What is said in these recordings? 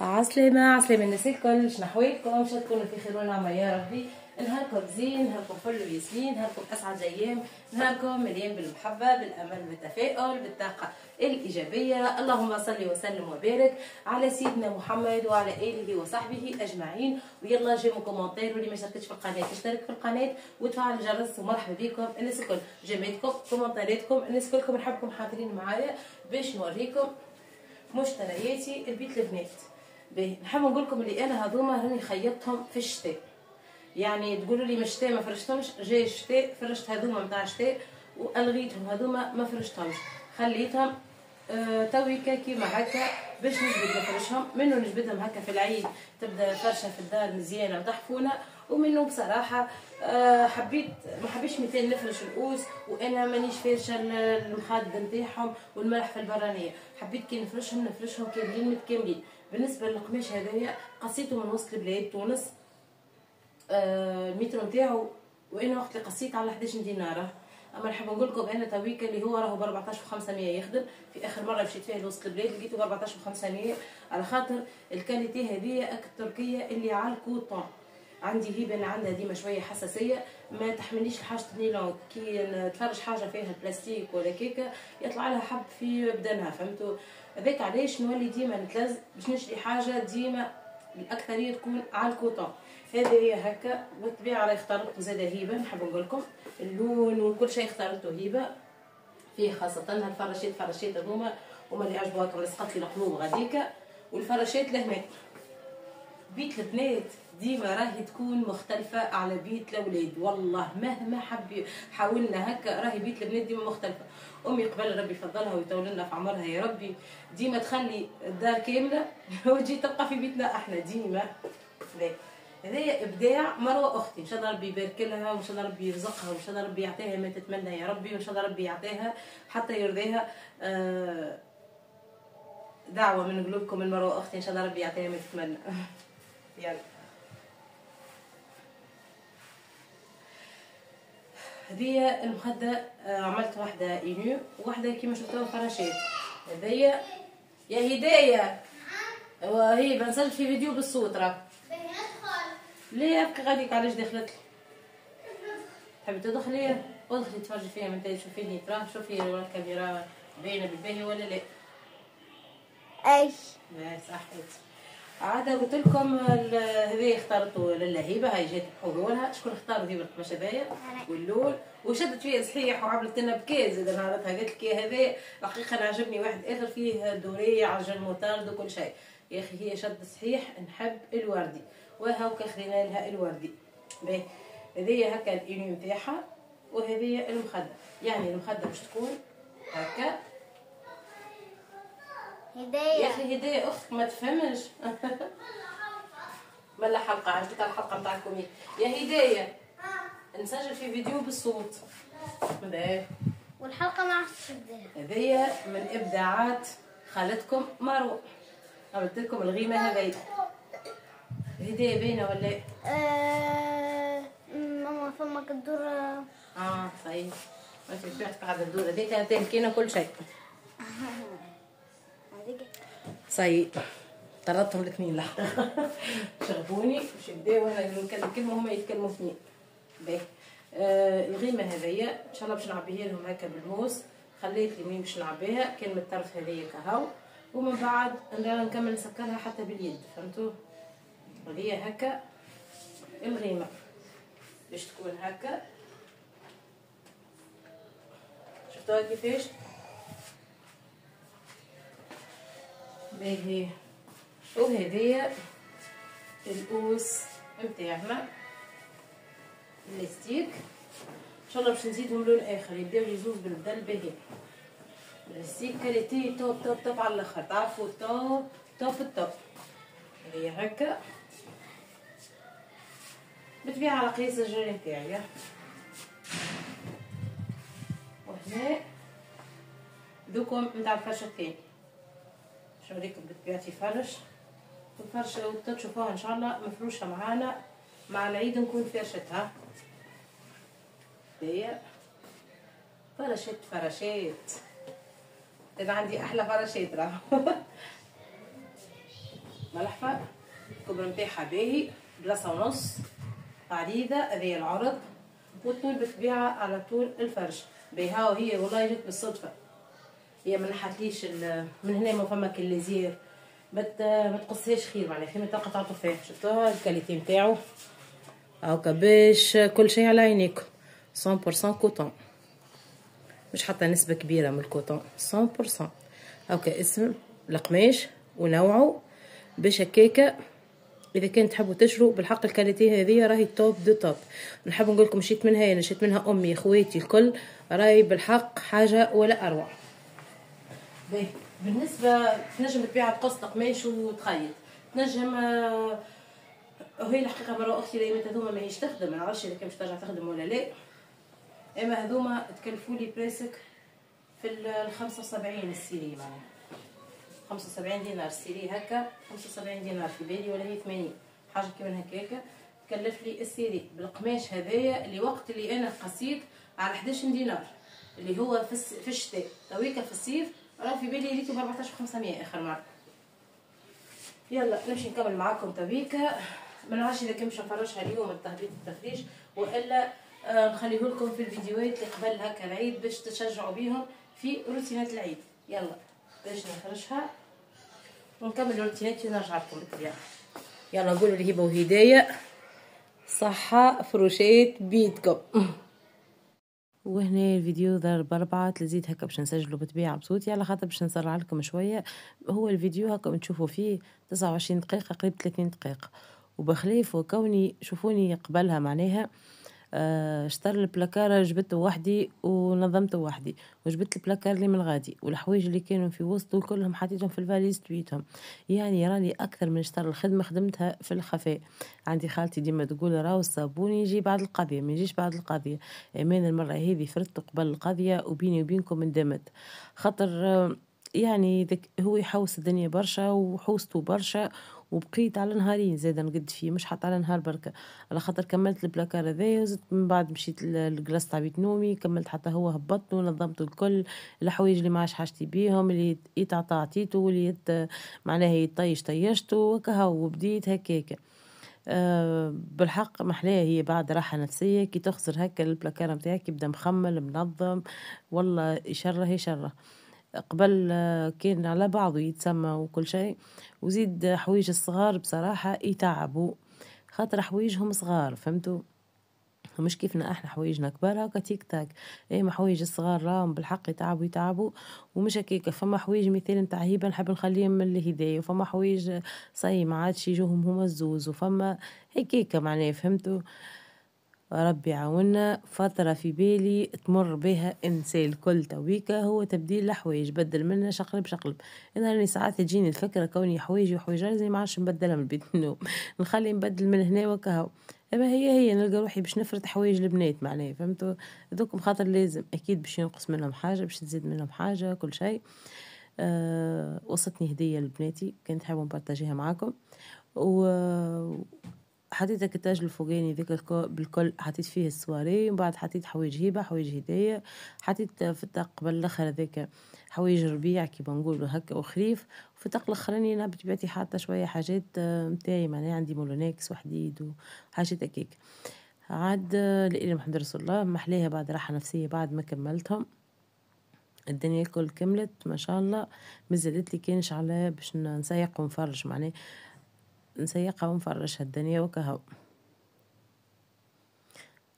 عسلامة عسلامة الناس الكل، شنو احوالكم؟ شا تكونوا في خير ونعمة يا ربي. نهاركم زين، نهاركم فل وياسمين، نهاركم اسعد ايام، نهاركم مليان بالمحبة بالامل بالتفاؤل بالطاقة الايجابية. اللهم صل وسلم وبارك على سيدنا محمد وعلى اله وصحبه اجمعين. ويلا جيبوا كومنتير، واللي ما شاركتش في القناة اشترك في القناة وتفعل الجرس. ومرحبا بكم الناس الكل، جمالكم كومنتيراتكم الناس كلكم نحبكم حاضرين معايا باش نوريكم مشترياتي البيت البنات. نحب نقول لكم اللي انا هذوما راني خيطتهم في الشتاء. يعني تقولوا لي من الشتاء ما فرشتهمش، جاي الشتاء فرشت هذوما نتاع الشتاء والغيتهم هذوما ما فرشتهمش، خليتهم تويكا كيما هكا باش نجبد نفرشهم. منو نجبدهم هكا في العيد تبدا فرشه في الدار مزيانه وتحفونه. ومنه بصراحه حبيت ما حبيتش مثال نفرش القوس وانا مانيش فارشه المخاد نتاعهم والملح في البرانيه. حبيت كي نفرشهم كاملين متكاملين. بالنسبه للقماش هذايا قصيته من وسط البلاد تونس، المتر نتاعو وانا وقت اللي قصيت على 11 دينار. اما نحب نقول لكم انا تويكا اللي هو راهو ب 14500 يخدم. في اخر مره مشيت فيه لوسط البلاد لقيته ب 14500 على خاطر الكاليتي هذه التركيه اللي على الكوطون. عندي هبه عندها ديما شويه حساسيه، ما تحمليش حاجه النيلون كي تفرج حاجه فيها بلاستيك ولا كيكه يطلع لها حب في بدنها، فهمتوا؟ هذاك علاش نولي ديما نتلز باش نشري حاجه ديما الاكثريه تكون على الكوطون. هذه هي هكا بالطبيعه راهي اختارته زاده هبه. نحب نقول لكم اللون وكل شيء اختارته هبه فيه، خاصه الفراشات هذوما هما اللي عجبوكم. لصقت لي القلوب غاديكا والفراشات لهنا. بيت البنات ديما راهي تكون مختلفه على بيت الاولاد، والله مهما حاولنا هكا راهي بيت البنات ديما مختلفه. امي قبل ربي يفضلها ويطول لنا في عمرها يا ربي ديما تخلي الدار كامله وتجي تبقى في بيتنا احنا ديما. هذايا ابداع مروه اختي، ان شاء الله ربي يبارك لها وان شاء الله ربي يرزقها وان شاء الله ربي يعطيها ما تتمنى يا ربي وان شاء الله ربي يعطيها حتى يرضيها. دعوه من قلوبكم من مروه اختي، ان شاء الله ربي يعطيها ما تتمنى. يلا هذه المخده عملت واحده اينو وواحده كيما شفتوها فراشات. هذيا يا هدايه وهي بنسجل في فيديو بالصوت راه. ليه ابكي غاديك علاش دخلت لي؟ تحبي تدخلي؟ ادخلي تفرجي فيها من تاني شوفيني تراه. شوفي الكاميرا باينه بالباهي ولا لا؟ اي صحيت. عاد قلت لكم هذه اختارته للهيبه، هاي جات بحضورها. شكون اختار هذه القماش هذايا واللون وشدت فيها صحيح وعملت لنا بكاز زاد نهارتها. قالت لك يا هذا الحقيقه انا عجبني واحد اخر فيه دوريه عجل موتارد وكل شيء. يا اخي هي شد صحيح نحب الوردي وهاكا خلينا لها الوردي. باهي هذه هكا الانو نتاعها وهذه المخده. يعني المخده باش تكون هكا. هدايا يا اخي هدايا اختك ما تفهمش. ملا حلقه عجبتها الحلقه نتاعكم يا هدايا؟ نسجل في فيديو بالصوت. باهي والحلقه ما عرفتش تبداها. هذيا من ابداعات خالتكم مروه. عملت لكم الغيمه هذيا. هدايا باينه ولا؟ ماما فما كدور. صحيح انت بتاعتك قاعده تدور. هذيك تهلكينا كل شيء. صحيح طردتهم الاثنين لحظه. شربوني باش يبداو انا نتكلم كلمه وهما يتكلموا اثنين. باهي الغيمه هذيا ان شاء الله باش نعبيها لهم هكا بالموس. خليت اليمين باش نعبيها كان من الطرف هذيا كهو، ومن بعد نكمل نسكرها حتى باليد. فهمتوا؟ هذه هكا الغيمه باش تكون هكا. شفتوها كيفاش؟ باهي وهذيا القوس نتاعنا اللاستيك. ان شاء الله باش نزيدهم لون اخر يبداو يزوز بالبدل. باهي اللاستيك كاليتي توب توب توب على الاخر، تعرفوا توب توب التوب. هي هكا بتبيع على قياس الجري نتاعي. وهنا دوكم نتاع الفرشه الثاني. نوريكم بطبيعتي فرش والفرشه تشوفوها ان شاء الله مفروشه معانا مع العيد نكون فرشتها. هي فراشات. انا عندي احلى فراشات راه. ملحفه الكبر نتاعها باهي بلاصه ونص عريضه، هذه العرض، والطول بالطبيعه على طول الفرش بيها. وهي والله جت بالصدفه، هي ما نحتليش من هنا ما فما كليزير، ما تقصهاش خير معناها في منطقه تاع تفاح. شفتوها الكاليتي نتاعو هاكا باش كل شيء على عينيكم 100% كوتون، مش حتى نسبه كبيره من الكوتون 100%. هاكا اسم القماش ونوعه باش هكاكا اذا كان تحبوا تشروا بالحق. الكاليتي هذه راهي توب دو توب. نحب نقول لكم شيت منها، انا شيت منها امي اخواتي الكل، راهي بالحق حاجه ولا اروع. باهي بالنسبه تنجم تبيع تقص قماش وتخيط، تنجم وهي الحقيقه مره اختي دايما هذوما ماهيش تخدم، ما نعرفش اذا كان باش ترجع تخدم ولا لا، اما هذوما تكلفوا لي بريسك في ال 75 السيري، معناها 75 دينار السيري هكا، 75 دينار في بالي ولا هي 80 حاجه كيما هكاكا. تكلف لي السيري بالقماش هذايا اللي وقت اللي انا قصيت على 11 دينار اللي هو في الشتاء، تويكا في الصيف راه في بالي ريتو ب 14500 اخر مره. يلا نمشي نكمل معاكم تويكا. ما نعرفش اذا كان باش نفرجها اليوم التهبيط التفريش والا نخليه لكم في الفيديوهات اللي قبل هكا العيد باش تشجعوا بيهم في روتينات العيد. يلا باش نخرجها ونكمل الروتينات ونرجع لكم بالطبيعه. يلا نقولوا لهبه وهدايه صحه فروشات بيدكم. وهنا الفيديو ضرب 4 لزيد هكا باش نسجلو بطبيعه بصوتي على خاطر باش نسرع لكم شويه. هو الفيديو هكا تشوفوا فيه 29 دقيقه قريب 30 دقيقه، وبخلاف وكوني شوفوني قبلها معناها اشتر البلاكار جبته وحدي ونظمته وحدي، وجبت البلاكار اللي من غادي والحوايج اللي كانوا في وسطه كلهم حطيتهم في الفاليز تويتهم. يعني راني اكثر من اشتر الخدمه خدمتها في الخفاء. عندي خالتي ديما تقول راهو الصابون يجي بعد القضيه ما يجيش بعد القضيه. امان المره هذه فرت قبل القضيه وبيني وبينكم اندمت، خاطر يعني هو يحوس الدنيا برشا وحوسته برشا، وبقيت على نهارين زاده نقد فيه مش حتى على نهار بركه، على خاطر كملت البلاكار هذايا وزدت من بعد مشيت للجلاس تاع بيت نومي كملت حتى هو هبطته ونظمته الكل. الحوايج اللي ما عادش حاجتي بيهم اللي يتعطى عطيته واللي معناها يطيش طيشته وكهو وبديت هكاكا. بالحق محلاها هي بعد راحة نفسية كي تخسر هكا البلاكار نتاعك يبدا مخمل منظم، والله يشره. قبل كان على بعضه يتسمى وكل شيء، وزيد حويج الصغار بصراحة يتعبوا خاطر حويجهم صغار فهمتوا، مش كيفنا احنا حوايجنا كبار هكا تيك تاك. ايما حوايج الصغار راهم بالحق يتعبوا ومش هكاكا. فما حوايج مثال نتاع هبه نحب نخليهم من الهدايا، وفما حوايج صاي ما عادش يجوهم هما الزوز، وفما هكاكا معناه فهمتوا. ربي يعاوننا. فترة في بالي تمر بها انسان الكل تويكا هو تبديل الحوايج، بدل منها شقلب. انا راني ساعات تجيني الفكرة كوني حوايجي وحوايج زي ما عادش نبدلها من بيت النوم نخلي نبدل من هنا وكهو. اما هي نلقى روحي باش نفرط حوايج البنات معناه فهمتوا. دوكم خاطر لازم اكيد باش ينقص منهم حاجة باش تزيد منهم حاجة كل شيء. وصلتني هدية لبناتي كنت حابة نبارطاجيها معاكم. حطيت الكتاج الفوقاني ذاك بالكل حطيت فيه السواري، ومن بعد حطيت حوايج هبه حوايج هدايا، حطيت في الطاق قبل الاخر هذاك حوايج ربيع كيما نقولوا هكا وخريف، وفي الطاق الاخراني انا بطبيعتي حاطه شويه حاجات نتاعي معناها عندي مولونيكس وحديد وحاجات هكاك. عاد لإلي محمد رسول الله محليها بعد راحه نفسيه بعد ما كملتهم. الدنيا الكل كملت ما شاء الله، مازالت لي كانش على باش نسيق ونفرج معناه نسيقها ونفرشها الدنيا وكهو.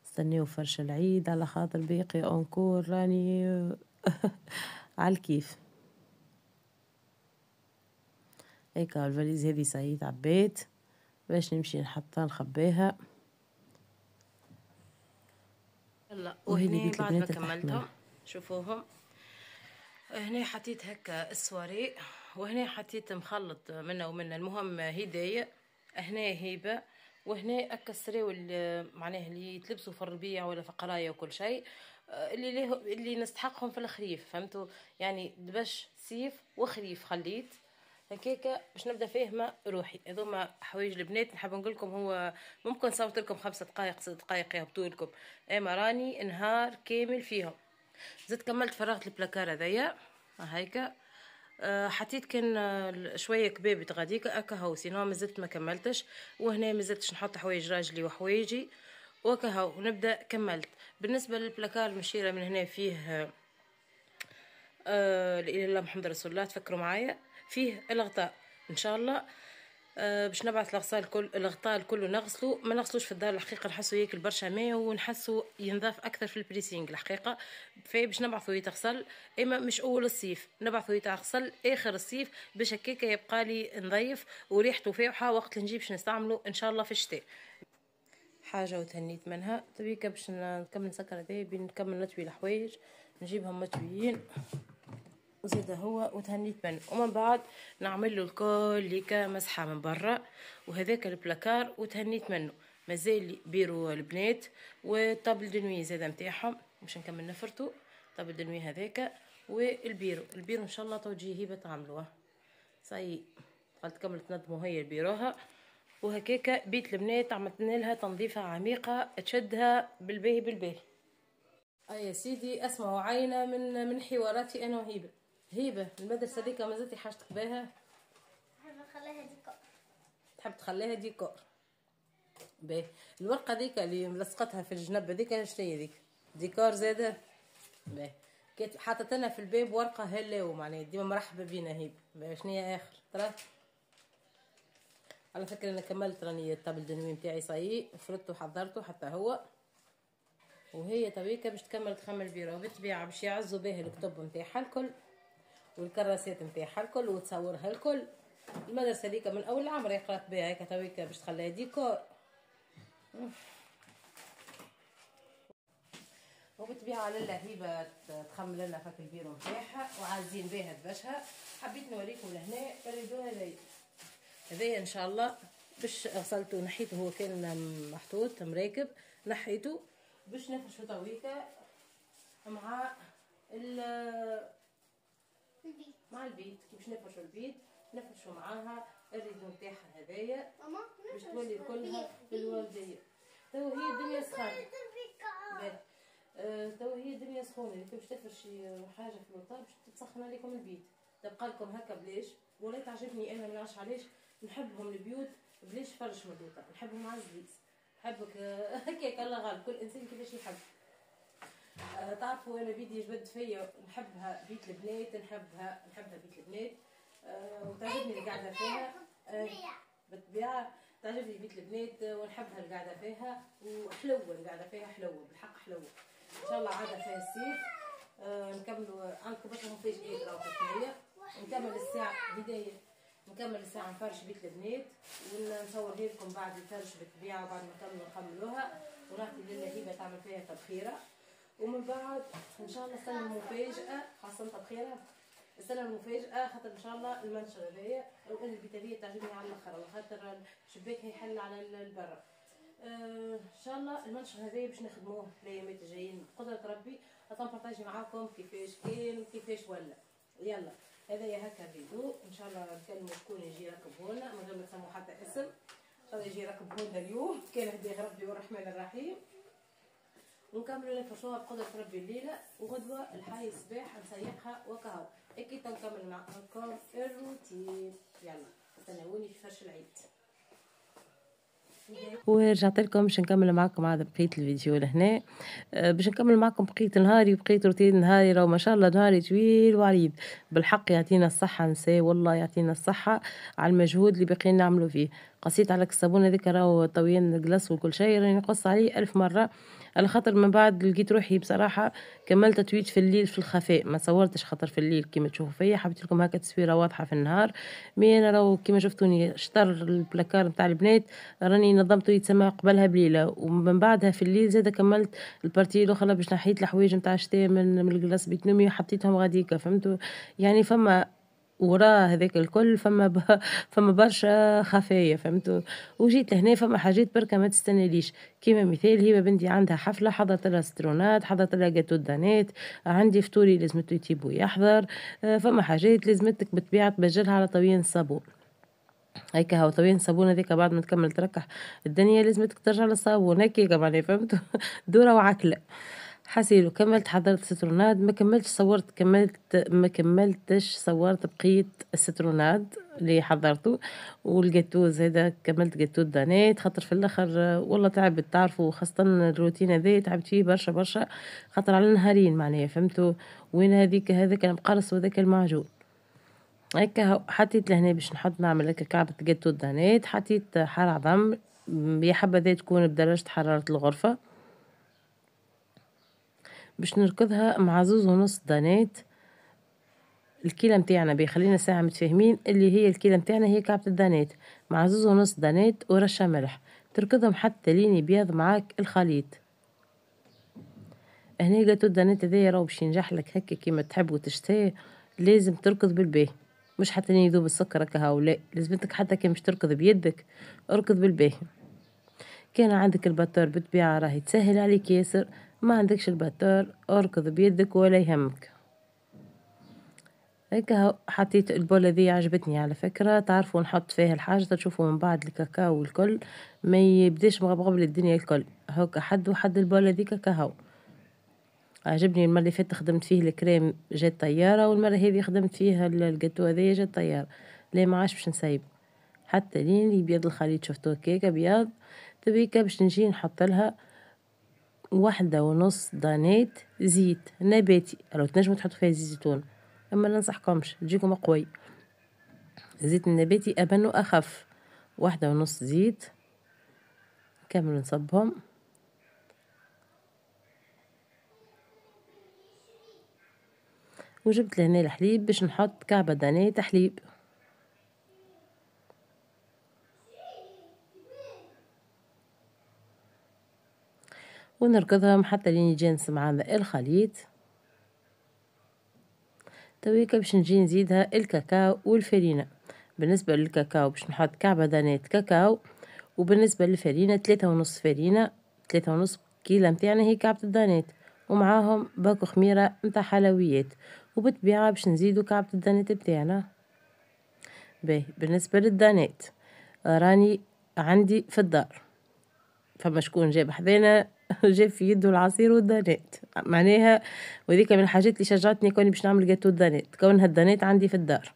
استنيو فرش العيد على خاطر باقي انكور راني على الكيف. هيكا الفاليز هذي سعيد عبيت باش نمشي نحطها نخبيها. يلا وهني بعد ما كملتهم شوفوهم هنا حطيت هكا السواري، وهنا حطيت مخلط منه ومنه المهم هدايا، هنا هبه، وهنا هكا السراوي معناه اللي يتلبسوا في الربيع ولا في قرايه وكل شيء اللي نستحقهم في الخريف فهمتوا. يعني دبش صيف وخريف خليت هكاكا باش نبدا فاهمه روحي. هذوما حوايج البنات نحب نقول لكم هو ممكن صوت لكم 5 دقائق 6 دقائق يهبطوا لكم، اما راني نهار كامل فيهم. زدت كملت فرغت البلاكار هذايا هيكا حطيت كان شويه كبابة غاديك اكاهو، سينو مازلت ما كملتش. وهنا مازلتش نحط حوايج راجلي وحوايجي وكاهو ونبدا كملت. بالنسبه للبلاكار المشيره من هنا فيه لا اله الا الله محمد رسول الله، تفكروا معايا، فيه الغطاء ان شاء الله. باش نبعث الغطاء الكل نغسلو، ما نغسلوش في الدار الحقيقه، نحسو ياكل برشا ماء ونحسو ينضاف اكثر في البريسينغ الحقيقه. باش نبعثو يتغسل، اما مش اول الصيف، نبعثو يتغسل اخر الصيف باش هكاكا يبقى لي نظيف وريحته فايحه وقت اللي نجيب باش نستعملو ان شاء الله في الشتاء. حاجه وتهنيت منها تبيك باش نكمل نسكر هذايا، نكمل نطوي الحوايج نجيبهم مطويين وزيد هو وتهنيت منه. ومن بعد نعمل له الكل ليكا مسحه من برا، وهذاك البلاكار وتهنيت منه. مازال لي بيرو البنات والطابل دنوي زاده نتاعهم باش نكمل نفرتو. طابل دنوي هذاك والبيرو ان شاء الله تو تجي هبه تعملوها صاي. قالت تكمل تنظموا هي بيروها وهكاكا. بيت البنات عملتنا لها تنظيفه عميقه تشدها بالباهي بالباهي. يا سيدي اسمعوا عينه من حواراتي انا وهبه. هبه المدرسه ديك مازلتي حاجتك بها؟ نحب نخليها ديكور. تحب تخليها ديكور؟ باهي. الورقه ديك اللي ملصقتها في الجنب هذيك شنو هي ديك؟ ديكور زاده؟ باهي. كانت حاطت لنا في الباب ورقه هلاو معناها ديما مرحبا بينا هبه. باهي شنو هي اخر ترى؟ على فكره انا كملت راني الطابل دنوي نتاعي صايي فردته وحضرته حتى هو. وهي تويكا باش تكمل تخمل البيرو بالطبيعه باش يعزوا بها الكتب نتاعها الكل والكراسات نتاعها الكل وتصورها الكل. المدرسه هذيك من اول العمر قرات بها هيك تويكا باش تخليها ديكور. وبالطبيعه لله هبه تخمل لنا فك البيرو نتاعها وعازين بها دبشها. حبيت نوريكم لهنا الريدو هذايا ان شاء الله باش غسلته نحيته، هو كان محطوط مركب نحيته باش نفرشو تويكا مع البيت. باش نفرشو البيت نفرشو معاها الريدو نتاعها هذايا باش تولي كلها في الوالدية. تو هي الدنيا سخانة. تو هي الدنيا سخونة باش تفرشي حاجة في الوطا باش تسخن عليكم البيت. تبقى لكم هكا بلاش. ولا تعجبني انا منعرفش علاش نحبهم البيوت بلاش فرش من الوطا، نحبهم عزليس. نحبك هكاك الله غالب كل انسان كيفاش يحب. تعرفوا انا بيدي يجبد فيا نحبها بيت البنات، نحبها بيت البنات. وتعجبني القعده فيها بالطبيعه. تعجبني بيت البنات ونحبها القعده فيها وحلوه القعده فيها حلوه بالحق حلوه. ان شاء الله عاده فيها الصيف. نكملوا عندكم برشا مفاجآت راهو حكايه. نكمل الساعه هدايه نكمل الساعه نفرش بيت البنات ونصورها لكم بعد الفرش بالطبيعه وبعد ما نكملوها ونعطي لله هبه تعمل فيها تبخيره. ومن بعد ان شاء الله نستنى المفاجاه خاصه تبخيره. نستنى المفاجاه خاطر ان شاء الله المنشر هذايا البيت هذيا تعجبني على الاخر على خاطر شباكها يحل على البرا. ان شاء الله المنشر هذايا باش نخدموه الايامات الجايين بقدره ربي. نبارطاجي معاكم كيفاش كان وكيفاش ولا. يلا هذايا هكا الفيديو. ان شاء الله نكلموا شكون يجي يركبه لنا من غير ما تسموا حتى اسم. ان شاء الله يجي يركبه لنا اليوم كان هديه ربي والرحمن الرحيم. ونكملوا نفرشوها بقدرة ربي الليلة وغدوة الحي الصباح نسيقها وكهو. اكيد نكمل معكم الروتين. يلا استنوني في فرش العيد. ورجعت لكم باش نكمل معكم عاد بقية الفيديو لهنا. باش نكمل معكم بقية نهاري وبقية روتين نهاري. راهو ما شاء الله نهاري طويل وعريض بالحق. يعطينا الصحة نساء والله يعطينا الصحة على المجهود اللي باقيين نعملو فيه. قصيت على الصابون هذيك راهو طويان الجلاس وكل شيء راني نقص عليه 1000 مرة على خاطر من بعد لقيت روحي بصراحة كملت تتويج في الليل في الخفاء ما صورتش خاطر في الليل كيما تشوفوا فيا حبيت لكم هكا تصويرة واضحة في النهار. مي انا راهو كيما شفتوني شطر البلاكار نتاع البنات راني نظمته يتسمى قبلها بليلة ومن بعدها في الليل زاد كملت البارتي الاخرى باش نحيت الحوايج نتاع الشتاء من الجلاس بيت نومي وحطيتهم غاديكا فهمتوا يعني. فما وراه هذاك الكل فما برشا خفايا فهمتوا. وجيت لهنا فما حاجات بركه ما تستناليش كيما مثال هبه بنتي عندها حفله حضرت لها سترونات حضرت لها جاتو دانات. عندي فطوري لازمته يتيبو يحضر. فما حاجات لازمتك بالطبيعه تبجلها على طويين الصابون هيك هاو طويين الصابون هذيك بعد ما تكمل تركح الدنيا لازمتك ترجع للصابون هيك معناها فهمتوا. دوره وعكله. حسيلو كملت حضرت ستروناد، ما كملتش صورت بقية الستروناد اللي حضرته، والجاتو زادا كملت جاتو دانيت، خاطر في الاخر والله تعبت تعرفوا، خاصة الروتين هذا تعبت فيه برشا برشا، خاطر على نهارين معناها فهمتوا، وين هذاك المقرص وهذاك المعجون. هكا حطيت لهنا باش نحط نعمل هكا كعبة جاتو دانيت، حطيت حار عظم، يا حبذا تكون بدرجة حرارة الغرفة باش نركضها مع 2.5 دانيت. الكيلة متاعنا بيخلينا ساعة متفاهمين اللي هي الكيلة متاعنا هي كعبة الدانيت مع 2.5 دانيت ورشة ملح، تركضهم حتى لين يبيض معاك الخليط. هنا جاتو الدانيت هذايا راهو باش ينجح لك هكا كيما تحب وتشتهي، لازم تركض بالباه، مش حتى لين يذوب السكر هكا هاو، لا لازمتك حتى كي مش تركض بيدك اركض بالباه. كان عندك الباتور بالطبيعة راهي تسهل عليك ياسر، ما عندكش الباتور اركض بيدك ولا يهمك. هكا حطيت البولة ذي عجبتني على فكرة، تعرفوا نحط فيها الحاجة تشوفوا من بعد الكاكاو والكل ما يبداش مغبغب الدنيا الكل، هكا حد وحد البولة ذي كاكاو. عجبني المرة اللي فاتت خدمت فيه الكريم جات طيارة، والمرة هذي خدمت فيها الجاتو هذايا جات طيارة، لا ما عادش باش نسيب حتى لين يبيض الخليط، شفتوه كيكة بياض تبيكا باش نجي نحط لها 1.5 دانيت زيت نباتي، لو تنجموا تحطوا فيها زيت زيتون اما لا ننصحكمش تجيكم قوي، زيت النباتي ابن واخف. 1.5 زيت كامل نصبهم، وجبت لهنا الحليب باش نحط كعبة دانيت حليب، ونركضهم حتى لين يجانس معنا الخليط. تويكا باش نجي نزيدها الكاكاو والفرينة. بالنسبة للكاكاو باش نحط كعبة دانيت كاكاو، وبالنسبة للفرينة 3.5 فرينة، 3.5 كيلة متاعنا هي كعبة الدانيت، ومعاهم باكو خميرة متاع حلويات، وبالطبيعة باش نزيدو كعبة الدانيت بتاعنا. باهي بالنسبة للدانيت راني عندي في الدار فما شكون جاب حذانا جاب في يده العصير والدانيت معناها، وذيك من الحاجات اللي شجعتني كوني باش نعمل جاتو الدانيت، كونها الدانيت عندي في الدار.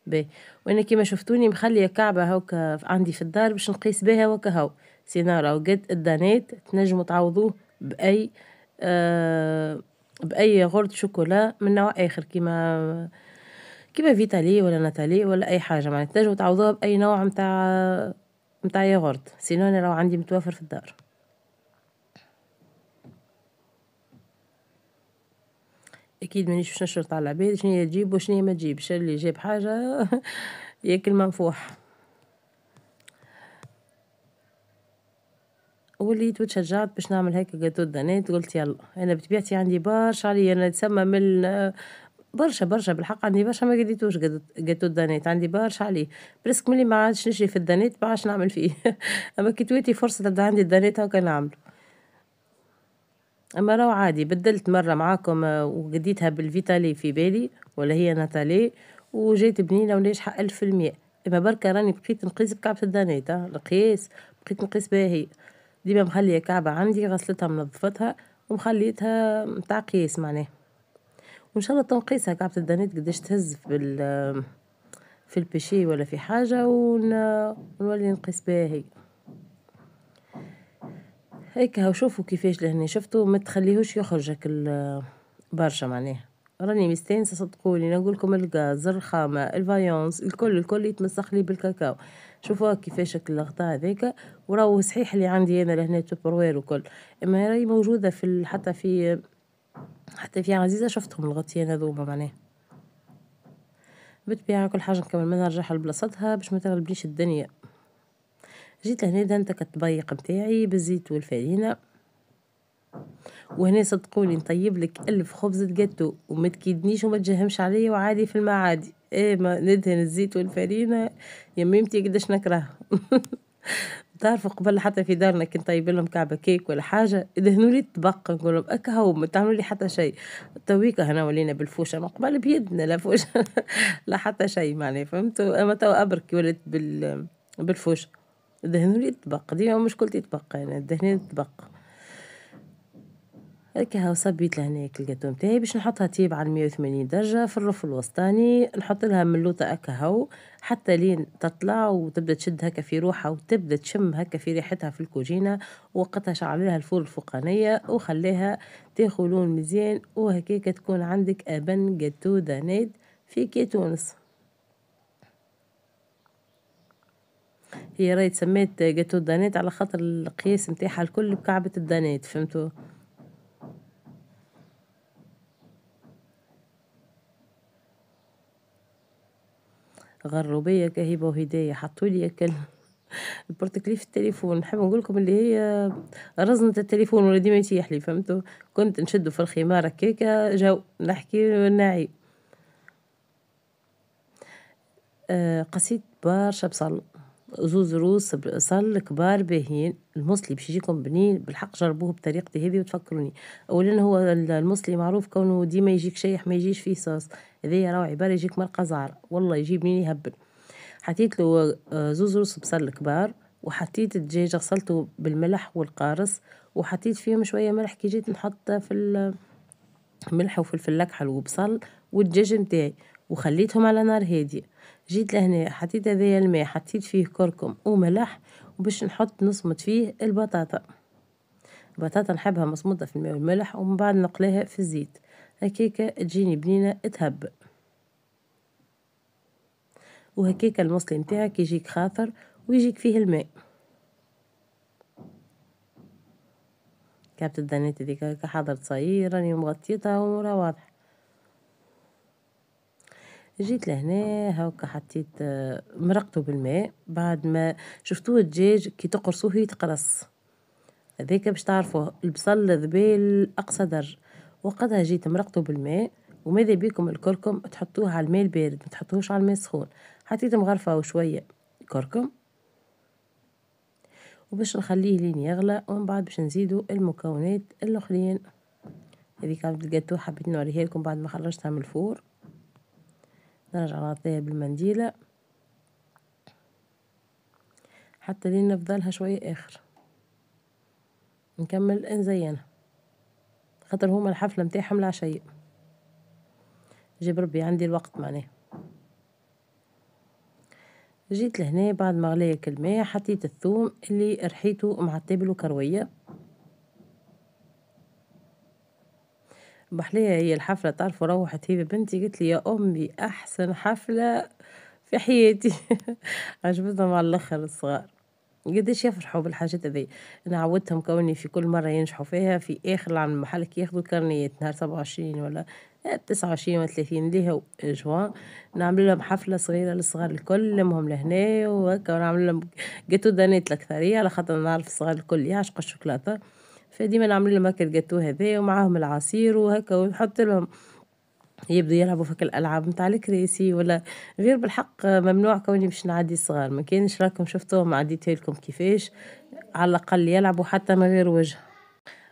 باهي وانا كيما شفتوني مخليه كعبة هاكا عندي في الدار باش نقيس بها وكا هاو، سينارا وقد الدانيت تنجموا تعوضوه بأي بأي غرد شوكولا من نوع آخر، كيما فيتالي ولا ناتالي ولا أي حاجة، معناتها تنجموا تعوضوها بأي نوع متاع ياغورت، سينو أنا راهو عندي متوفر في الدار. اكيد مانيش باش نشرط على العباد شنيا تجيب وشنيا ما تجيبش، اللي جاب حاجه ياكل منفوح. وليت وتشجعت باش نعمل هيك جاتو دانيت، قلت يلا انا بطبيعتي عندي برشا عليا، انا نتسمى من برشا بالحق عندي برشا ما قديتوش جاتو دانيت، عندي برشا عليه برسك ملي ما عادش نشري في الدانيت ما عادش نعمل فيه اما كي تويتي فرصه تبدا عندي الدانيت هاكا نعمل. اما راهو عادي بدلت مره معاكم وقديتها بالفيتالي في بالي ولا هي ناتالي وجيت بنينه وناجحه 1000%، اما بركة راني بقيت نقيس بكعبة الدانيت القياس بقيت نقيس بها هي، ديما مخليه كعبة عندي غسلتها منظفتها ومخليتها متاع قياس معناه، وان شاء الله تنقيسها كعبة الدانيت قداش تهز في البيشي ولا في حاجة ونولي نقيس بها هي. هيك هاو شوفوا كيفاش لهنا شفتوا ما تخليهوش يخرج هاك برشا معناها، راني مستانسة صدقوني نقولكم الغاز الرخامة الفايونس الكل يتمسخ لي بالكاكاو، شوفوا كيفاش الغطاء هذاك، وراهو صحيح اللي عندي انا لهنا توبروير وكل، اما راهي موجودة في حتى في عزيزة شفتهم الغطيان هذوما معناها. بالطبيعة كل حاجة نكمل منها نرجعها لبلاصتها باش ما تغلبنيش الدنيا. جيت لهنا دهنتك الطبيق متاعي بالزيت والفرينة، وهنا صدقوني نطيب لك 1000 خبزة جاتو وما تكيدنيش وما تجهمش عليا وعادي في الماء عادي، ما ندهن الزيت والفرينة يا ميمتي قداش نكره تعرفوا قبل حتى في دارنا كي نطيب لهم كعبة كيك ولا حاجة يدهنوا لي الطبق، نقول لهم اكا هو ما تعملوا لي حتى شيء، تويكا هنا ولينا بالفوشة ما قبل بيدنا لا فوشة لا حتى شيء معناها فهمتوا، اما تو ابرك ولدت بالفوشة دهنوا لي الطبق، ديما مشكلتي طبق انا دهنين الطبق. هكا هاو صبيت لهناك الجاتو متاعي باش نحطها تيب على 180 درجة في الرف الوسطاني، نحط لها ملوطة هكا هاو حتى لين تطلع وتبدا تشد هكا في روحها وتبدا تشم هكا في ريحتها في الكوجينة. وقتها شعل لها الفرن الفوقانية وخليها تاخذ لون مزيان، وهكاك تكون عندك ابن جاتو دانيت في كي تونس. هي راهي تسميت جاتو دانيت على خاطر القياس متاعها الكل بكعبة الدانيت، فهمتوا؟ غروا بيا كهيبة وهدايا، حطوا لي البورتكلي في التليفون. نحب نقول لكم اللي هي رزنة التليفون ولا ديما يتيح لي، فهمتوا؟ كنت نشده في الخمار هكاكا جو نحكي ونعي. قصيت برشا بصل، زوز روس بصل كبار باهيين. المصلي باش يجيكم بنين بالحق، جربوه بطريقتي هذه وتفكروني. اولا هو المصلي معروف كونه ديما يجيك شايح، ما يجيش فيه صوص. هذايا راهو عباره يجيك مرقه زعر، والله يجي بنين يهبل. حطيت له زوز روس بصل كبار، وحطيت الدجاج غسلته بالملح والقارص، وحطيت فيهم شويه ملح كي جيت نحط في ملح وفلفل اكحل وبصل والدجاج متاعي، وخليتهم على نار هاديه. جيت لهنا حطيت هذايا الماء، حطيت فيه كركم وملح، وباش نحط نصمت فيه البطاطا. البطاطا نحبها مصموطه في الماء والملح، ومن بعد نقليها في الزيت هكاكا تجيني بنينه تهب. وهكاكا المصلي نتاعك يجيك خاطر ويجيك فيه الماء. كابت الدانيت هذيك هكا حضرت صغير راني مغطيتها ورا واضح. جيت لهنا هاكا حطيت مرقته بالماء. بعد ما شفتوه الدجاج كي تقرصوه يتقرص، هذاك باش تعرفوا البصل ذبال اقصى درجة. وقتها جيت مرقته بالماء، وماذا بيكم الكركم تحطوه على الماء البارد، ما تحطوهوش على الماء السخون. حطيت مغرفة وشوية كركم، وباش نخليه لين يغلى، ومن بعد باش نزيدو المكونات الاخرين. هذيك عملت الجاتو حبيت نوريها لكم بعد ما خرجتها من الفور. نرجع نغطيها بالمنديلة حتى لين نفضلها شوية اخر، نكمل نزينها خاطر هما الحفلة متاعهم العشية. جيب ربي عندي الوقت معناه. جيت لهنا بعد ما غليت الماء حطيت الثوم اللي رحيته مع التابل وكروية. بحليها هي الحفلة، تعرفوا روحت هي بنتي قلت لي يا أمي أحسن حفلة في حياتي. عجبتهم على الآخر الصغار، قديش يفرحوا بالحاجات هذي. أنا عودتهم كوني في كل مرة ينجحوا فيها في آخر العام المحل كي ياخذوا الكارنيات نهار 27 ولا 29 ولا 30 اللي هو جوان، نعمل لهم حفلة صغيرة للصغار الكل، نلمهم لهنا وهكا، ونعمل لهم جاتو دانيت الأكثرية على خاطر نعرف الصغار الكل يعشقوا الشوكولاتة. فديما نعمل لهم هكا الجاتو هذا ومعاهم العصير وهكا، ونحط لهم يبدو يلعبوا في الألعاب متاع الكراسي ولا غير. بالحق ممنوع كوني باش نعدي الصغار، ما كانش راكم شفتوهم عديت لكم كيفاش على الأقل يلعبوا حتى من غير وجه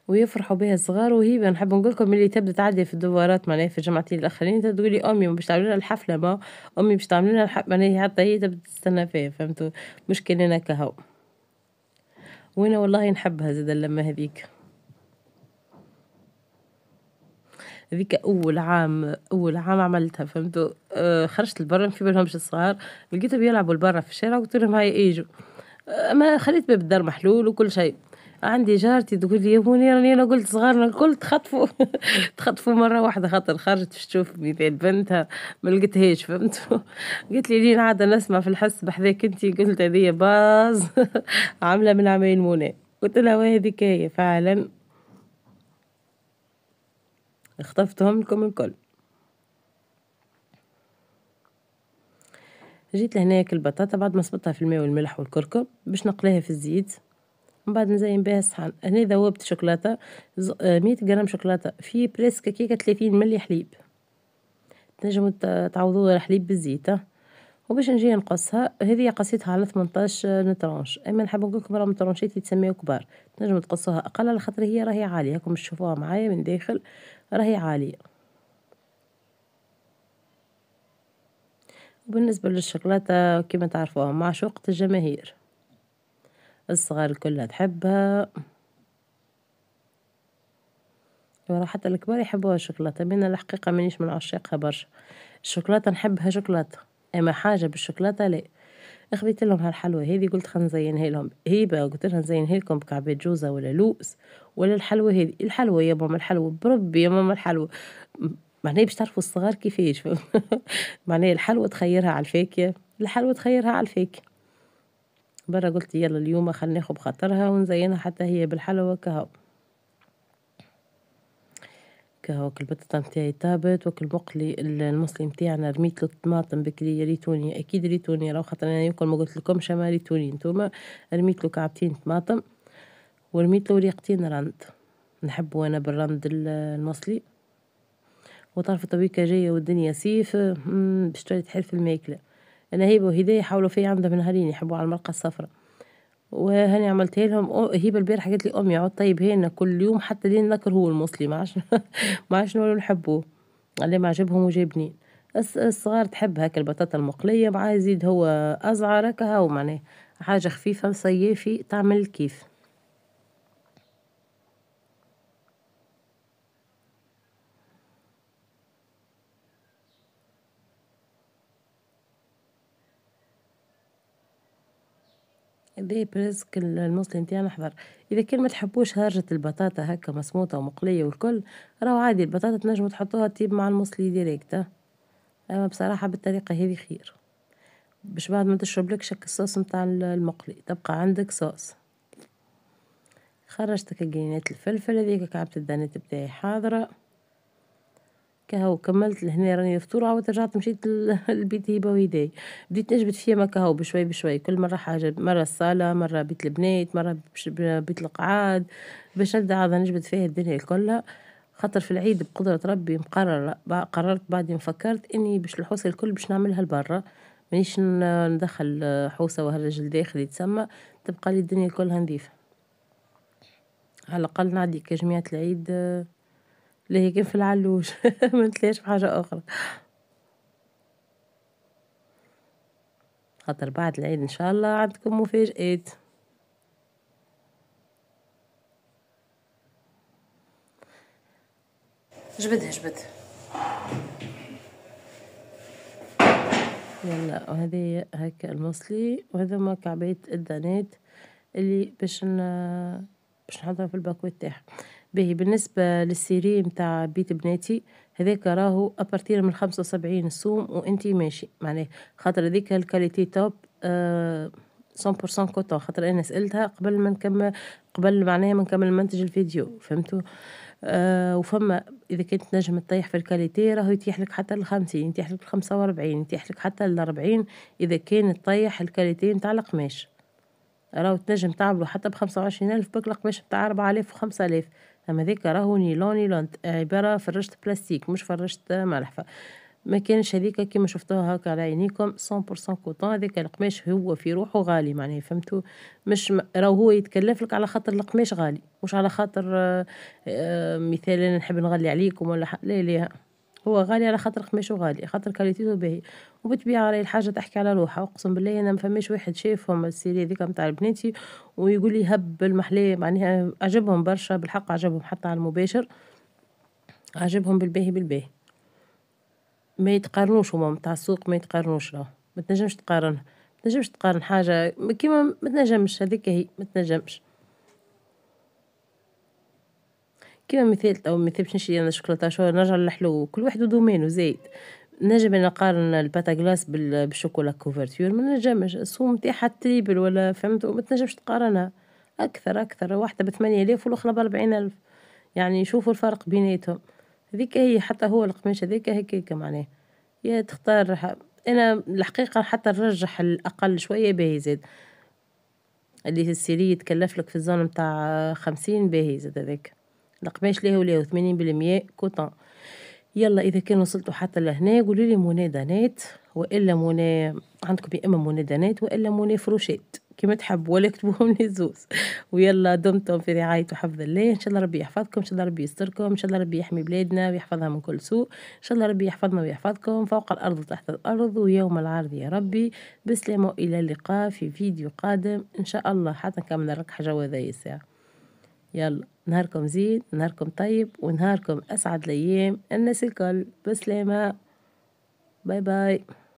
ويفرحوا بها الصغار. وهي نحب نقول لكم اللي تبدا تعدي في الدورات معناها في الجمعتين الاخرين تقولي امي باش تعمل لنا الحفله، ما امي باش تعمل لنا الحفله معناها حتى هي تبدا تستنى فيها، فهمتوا؟ مش كاننا كهو. وانا والله نحبها زاد لما هذيك اول عام عملتها، فهمتوا؟ خرجت لبرا في بالهمش الصغار، لقيتهم يلعبوا لبرا في الشارع وقلت لهم هاي ايجوا. ما خليت باب الدار محلول وكل شيء. عندي جارتي تقول لي يا بوني راني انا قلت صغارنا الكل تخطفوا تخطفوا مره واحده خاطر خرجت باش تشوف مثال بنتها ما لقيتهاش، فهمتوا؟ قلت لي لين عاده نسمع في الحس بحذاك انتي، قلت هذه باز عامله من عمايل منى. قلت لها وهذيك هي فعلا اختفتهم لكم الكل. جيت لهناك البطاطا بعد ما صبتها في الماء والملح والكركم باش نقليها في الزيت، من بعد نزين بها الصحن. هنا ذوبت شوكولاتة 100 جرام شوكولاتة في بريسك كيكة 30 ملي حليب، تنجموا تعوضوا الحليب بالزيت. وباش نجي نقصها هذه قصيتها على 18 نترونش، اما نحب نقول لكم راهم ترونشيت يتسميو كبار، تنجموا تقصوها اقل على خاطر هي راهي عاليه، هاكم تشوفوها معايا من داخل راهي عاليه. وبالنسبه للشوكولاته كما تعرفوها معشوقة الجماهير، الصغار كلها تحبها ورا حتى الكبار يحبوها الشوكولاتة، بين الحقيقة مانيش من عشاقها برشا. الشوكولاتة نحبها شوكولاتة، أما حاجة بالشوكولاتة لا. خبيت لهم هالحلوى هذي قلت خلينا نزينها لهم هيبة، قلت لها نزينها لكم بكعبات جوزة ولا لوز ولا الحلوى هذي. الحلوى يا ماما الحلوى بربي يا ماما الحلوى. معناها باش تعرفوا الصغار كيفاش معناها الحلوى تخيرها على الفاكهة، الحلوى تخيرها على الفاكهة. برا قلت يلا اليوم خلينا ناخذ بخاطرها ونزينها حتى هي بالحلوى كهو. كهو البطاطا متاعي طابت وكل مقلي المصلي متاعنا رميت له الطماطم بكري ريتوني اكيد ريتوني راهو خاطر انا يمكن ما قلت لكمش اما ريتوني نتوما. رميت له كعبتين طماطم ورميت له وريقتين رند، نحب وانا بالرند المصلي. وطرف طويكة جاية والدنيا سيف باش تحل في الماكلة. انا هيبة وهدايا حاولوا فيا عندها من نهارين يحبوا على المرقة الصفراء، وهاني عملتها لهم. هيبة البارحة قالت لي امي عود طيب هنا كل يوم حتى لين نكرهوا المصلي ما عادش نولوا نحبوه، اللي ما عجبهم وجابني. الصغار تحب هكا البطاطا المقلية مع يزيد هو أصغر هكا هو معناه حاجة خفيفة صيافي تعمل كيف. هذي بريسك المصلي نتاعنا حضر. إذا كان ما تحبوش هرجة البطاطا هكا مسموطة ومقلية والكل راهو عادي البطاطا تنجموا تحطوها طيب مع المصلي ديريكت. أما بصراحة بالطريقة هذه خير باش بعد ما تشربلكش هكا الصوص متاع المقلي تبقى عندك صوص. خرجت كجينات الفلفل هذيك كعبة الدانات بتاعي حاضرة كهو. كملت لهنا راني الفطور عاودت رجعت مشيت لبيت هبة وهدايا. بديت نجبد فيها كهو بشوي بشوي كل مرة حاجة، مرة الصالة مرة بيت البنات مرة بيت القعاد باش نبدا عاد نجبد فيها الدنيا كلها. خاطر في العيد بقدرة ربي مقررة قررت بعدين فكرت اني باش الحوسة الكل باش نعملها لبرا، مانيش ندخل حوسة وهرج الداخل يتسمى، تبقى لي الدنيا كلها نظيفة. على الأقل نعدي كجميعة العيد اللي هي كيف في العلوش ما نتلاش بحاجة أخرى. خاطر بعد العيد إن شاء الله عندكم مفاجآت. جبدها جبدها يلا. وهذه هكا المصلي وهذا كعبات الدانات اللي باش نحطها في الباكوت تاعها. باهي بالنسبة للسيري متاع بيت بناتي هذاك راهو أبارتير من 75 السوم وانتي ماشي معناه خاطر هذيك الكاليتي توب 100% كوتون. خاطر انا سألتها قبل ما نكمل قبل معناها ما نكمل منتج الفيديو فهمتوا. وفما اذا كنت نجم تطيح في الكاليتي راهو يتيح لك حتى ل50 يتيح لك ل45 يتيح لك حتى ل40 اذا كان تطيح الكاليتي متاع القماش. راهو تنجم تعملوا حتى ب25,000 بك القماش متاع 4000 و5000. اما ذيك راهو نيلون عبارة فرشة بلاستيك مش فرشة ملحفة. ما كانش هذيك كيما شفتوها هكا على عينيكم 100% كوطون. هذاك القماش هو في روحه غالي معناه فهمتوا، مش راهو هو يتكلف لك على خاطر القماش غالي مش على خاطر مثال نحب نغلي عليكم ولا لا لا، هو غالي على خاطر قماشه غالي خاطر كاليتيتو باهي. وبالطبيعة راهي الحاجة تحكي على روحها. أقسم بالله أنا ما فماش واحد شافهم السيري هذيك متاع البناتي ويقول لي هب المحلاه معناها عجبهم برشا بالحق عجبهم حتى على المباشر عجبهم بالباهي بالباهي. ما يتقارنوش هما متاع السوق ما يتقارنوش راهو ما تنجمش تقارنها ما تنجمش تقارن حاجة كيما ما تنجمش هذيك هي ما تنجمش. كيما مثال أو مثال باش نشري أنا شوكولاتة شو نرجع للحلو كل واحد ودومينو زايد. نجم نقارن الباتا غلاس بالشوكولا كوفرتير ما نجمش السوم نتاعها تريبل ولا فهمت ما تنجمش تقارنها. أكثر واحدة ب8,000 والأخرى ب40,000 يعني شوفوا الفرق بيناتهم. هذيك هي حتى هو القماش هذيك هيك معناه يا تختار. أنا الحقيقة حتى نرجح الأقل شوية باهي زاد اللي السيري يتكلف لك في الزون متاع 50 باهي زاد هذاك القماش ليه 80% كوطون. يلا إذا كان وصلتوا حتى لهنا قولوا لي موني دانات وإلا موني عندكم يا إما موني دانات وإلا موني فروشات كما تحب ولا اكتبوهم لي زوز. ويلا دمتم في رعاية وحفظ الله إن شاء الله ربي يحفظكم إن شاء الله ربي يستركم إن شاء الله ربي يحمي بلادنا ويحفظها من كل سوء إن شاء الله ربي يحفظنا ويحفظكم فوق الأرض وتحت الأرض ويوم العرض يا ربي. بسلامة إلى اللقاء في فيديو قادم إن شاء الله حتى نكمل نرك حاجة وذا الساعة. يلا نهاركم زين، نهاركم طيب، ونهاركم أسعد الأيام الناس الكل بسلامة. باي باي.